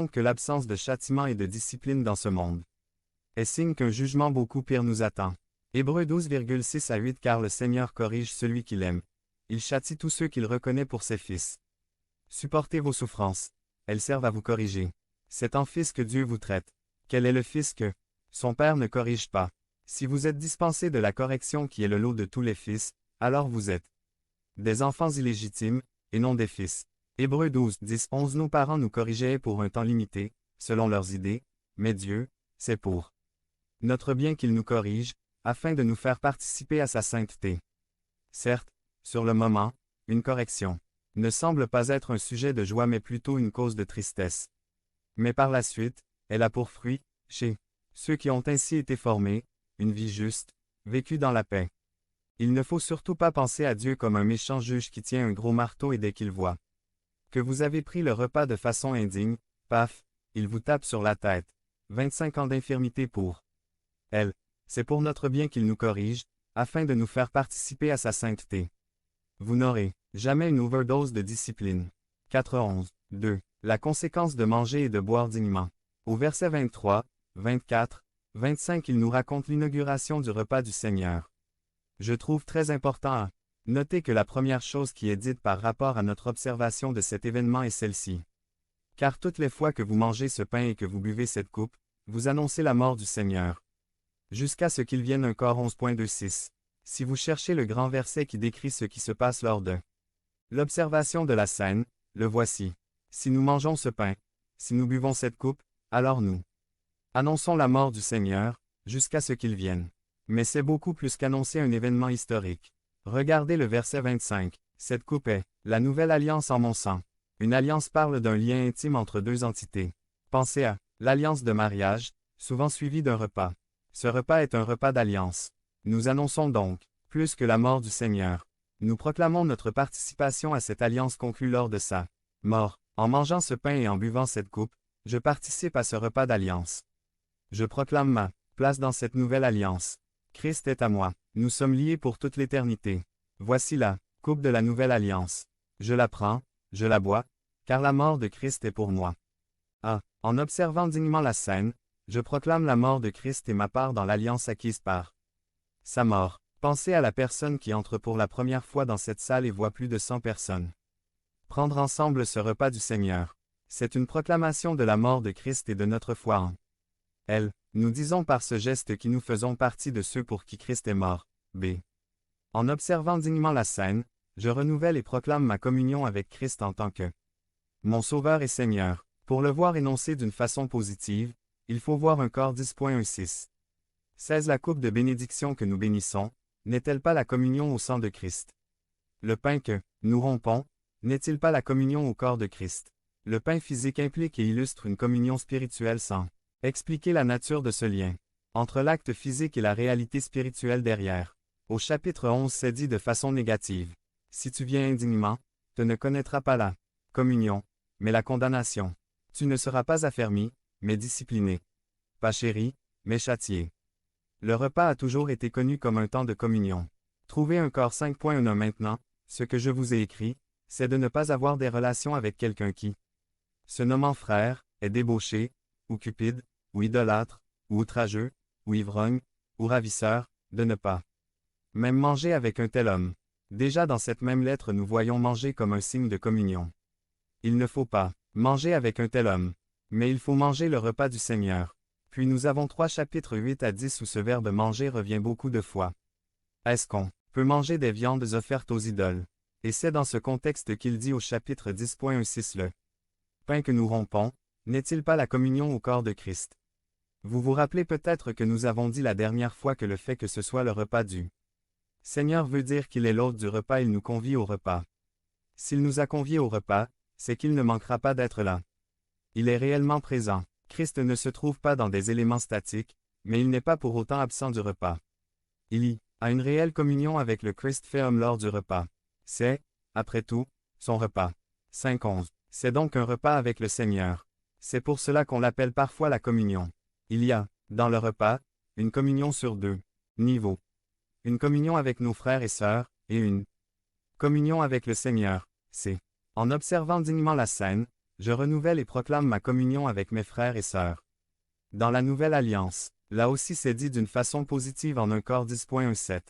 que l'absence de châtiment et de discipline dans ce monde est signe qu'un jugement beaucoup pire nous attend. Hébreux 12,6 à 8 Car le Seigneur corrige celui qu'il aime. Il châtie tous ceux qu'il reconnaît pour ses fils. Supportez vos souffrances. Elles servent à vous corriger. C'est en fils que Dieu vous traite. Quel est le fils que son père ne corrige pas? Si vous êtes dispensés de la correction qui est le lot de tous les fils, alors vous êtes des enfants illégitimes, et non des fils. Hébreux 12, 10, 11 Nos parents nous corrigeaient pour un temps limité, selon leurs idées, mais Dieu, c'est pour notre bien qu'il nous corrige, afin de nous faire participer à sa sainteté. Certes, sur le moment, une correction ne semble pas être un sujet de joie mais plutôt une cause de tristesse. Mais par la suite, elle a pour fruit, chez ceux qui ont ainsi été formés, une vie juste, vécue dans la paix. Il ne faut surtout pas penser à Dieu comme un méchant juge qui tient un gros marteau et dès qu'il voit que vous avez pris le repas de façon indigne, paf, il vous tape sur la tête. 25 ans d'infirmité pour elle. C'est pour notre bien qu'il nous corrige, afin de nous faire participer à sa sainteté. Vous n'aurez jamais une overdose de discipline. 4.11. 2. La conséquence de manger et de boire dignement. Au verset 23, 24, 25 il nous raconte l'inauguration du repas du Seigneur. Je trouve très important à noter que la première chose qui est dite par rapport à notre observation de cet événement est celle-ci. Car toutes les fois que vous mangez ce pain et que vous buvez cette coupe, vous annoncez la mort du Seigneur. Jusqu'à ce qu'il vienne un corps 11.26. Si vous cherchez le grand verset qui décrit ce qui se passe lors de l'observation de la scène, le voici. Si nous mangeons ce pain, si nous buvons cette coupe, alors nous annonçons la mort du Seigneur, jusqu'à ce qu'il vienne. Mais c'est beaucoup plus qu'annoncer un événement historique. Regardez le verset 25. Cette coupe est la nouvelle alliance en mon sang. Une alliance parle d'un lien intime entre deux entités. Pensez à l'alliance de mariage, souvent suivie d'un repas. Ce repas est un repas d'alliance. Nous annonçons donc, plus que la mort du Seigneur. Nous proclamons notre participation à cette alliance conclue lors de sa mort. En mangeant ce pain et en buvant cette coupe, je participe à ce repas d'alliance. Je proclame ma place dans cette nouvelle alliance. Christ est à moi. Nous sommes liés pour toute l'éternité. Voici la coupe de la nouvelle alliance. Je la prends, je la bois, car la mort de Christ est pour moi. En observant dignement la scène, je proclame la mort de Christ et ma part dans l'alliance acquise par sa mort. Pensez à la personne qui entre pour la première fois dans cette salle et voit plus de 100 personnes prendre ensemble ce repas du Seigneur. C'est une proclamation de la mort de Christ et de notre foi en elle. Nous disons par ce geste qui nous faisons partie de ceux pour qui Christ est mort. B. En observant dignement la scène, je renouvelle et proclame ma communion avec Christ en tant que mon Sauveur et Seigneur. Pour le voir énoncé d'une façon positive, il faut voir un corps 10.16. 16 La coupe de bénédiction que nous bénissons, n'est-elle pas la communion au sang de Christ? Le pain que nous rompons, n'est-il pas la communion au corps de Christ? Le pain physique implique et illustre une communion spirituelle sans expliquer la nature de ce lien entre l'acte physique et la réalité spirituelle derrière. Au chapitre 11 c'est dit de façon négative. Si tu viens indignement, tu ne connaîtras pas la communion, mais la condamnation. Tu ne seras pas affermi, mais discipliné. Pas chéri, mais châtié. Le repas a toujours été connu comme un temps de communion. Trouvez un corps 5.1 maintenant, ce que je vous ai écrit, c'est de ne pas avoir des relations avec quelqu'un qui, se nommant frère, est débauché, ou cupide, ou idolâtre, ou outrageux, ou ivrogne, ou ravisseur, de ne pas même manger avec un tel homme. Déjà dans cette même lettre nous voyons manger comme un signe de communion. Il ne faut pas manger avec un tel homme, mais il faut manger le repas du Seigneur. Puis nous avons 3 chapitres 8 à 10 où ce verbe manger revient beaucoup de fois. Est-ce qu'on peut manger des viandes offertes aux idoles? Et c'est dans ce contexte qu'il dit au chapitre 10.16 le pain que nous rompons, n'est-il pas la communion au corps de Christ? Vous vous rappelez peut-être que nous avons dit la dernière fois que le fait que ce soit le repas du Seigneur veut dire qu'il est l'hôte du repas, il nous convie au repas. S'il nous a conviés au repas, c'est qu'il ne manquera pas d'être là. Il est réellement présent. Christ ne se trouve pas dans des éléments statiques, mais il n'est pas pour autant absent du repas. Il y a une réelle communion avec le Christ fait homme lors du repas. C'est, après tout, son repas. 5.11. C'est donc un repas avec le Seigneur. C'est pour cela qu'on l'appelle parfois la communion. Il y a, dans le repas, une communion sur 2 niveaux. Une communion avec nos frères et sœurs, et une communion avec le Seigneur. C'est, en observant dignement la scène, je renouvelle et proclame ma communion avec mes frères et sœurs. Dans la Nouvelle Alliance, là aussi c'est dit d'une façon positive en 1 Cor 10.17.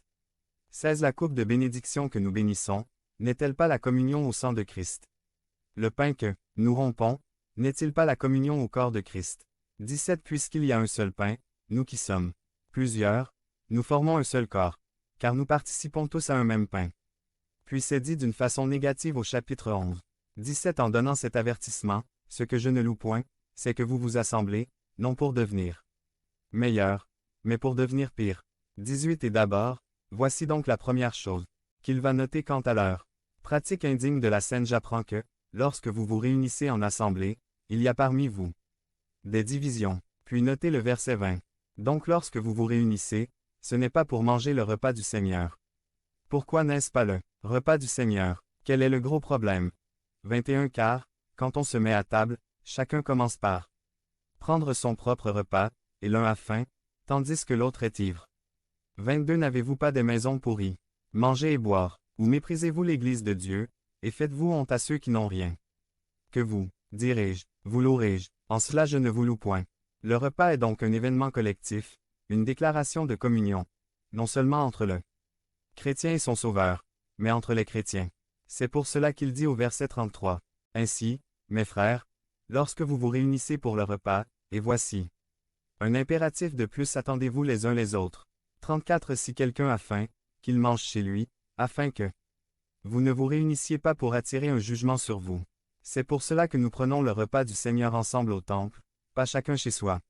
16 La coupe de bénédiction que nous bénissons, n'est-elle pas la communion au sang de Christ? Le pain que nous rompons, n'est-il pas la communion au corps de Christ? 17 Puisqu'il y a un seul pain, nous qui sommes plusieurs, nous formons un seul corps, car nous participons tous à un même pain. Puis c'est dit d'une façon négative au chapitre 11. 17 En donnant cet avertissement, ce que je ne loue point, c'est que vous vous assemblez, non pour devenir meilleur, mais pour devenir pire. 18 Et d'abord, voici donc la première chose qu'il va noter quant à leur pratique indigne de la scène. J'apprends que, lorsque vous vous réunissez en assemblée, il y a parmi vous des divisions. Puis notez le verset 20. Donc lorsque vous vous réunissez, ce n'est pas pour manger le repas du Seigneur. Pourquoi n'est-ce pas le repas du Seigneur? Quel est le gros problème? 21 Car, quand on se met à table, chacun commence par prendre son propre repas, et l'un a faim, tandis que l'autre est ivre. 22 N'avez-vous pas des maisons pour y manger et boire, ou méprisez-vous l'Église de Dieu, et faites-vous honte à ceux qui n'ont rien? Que vous, dirai-je, vous louerai-je, en cela je ne vous loue point. Le repas est donc un événement collectif, une déclaration de communion, non seulement entre le chrétien et son sauveur, mais entre les chrétiens. C'est pour cela qu'il dit au verset 33. Ainsi, mes frères, lorsque vous vous réunissez pour le repas, et voici un impératif de plus, attendez-vous les uns les autres. 34 Si quelqu'un a faim, qu'il mange chez lui, afin que vous ne vous réunissiez pas pour attirer un jugement sur vous. C'est pour cela que nous prenons le repas du Seigneur ensemble au temple, pas chacun chez soi.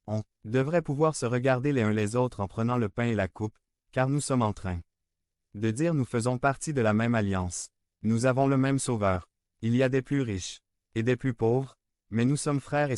On devrait pouvoir se regarder les uns les autres en prenant le pain et la coupe, car nous sommes en train de dire nous faisons partie de la même alliance. Nous avons le même Sauveur. Il y a des plus riches et des plus pauvres, mais nous sommes frères et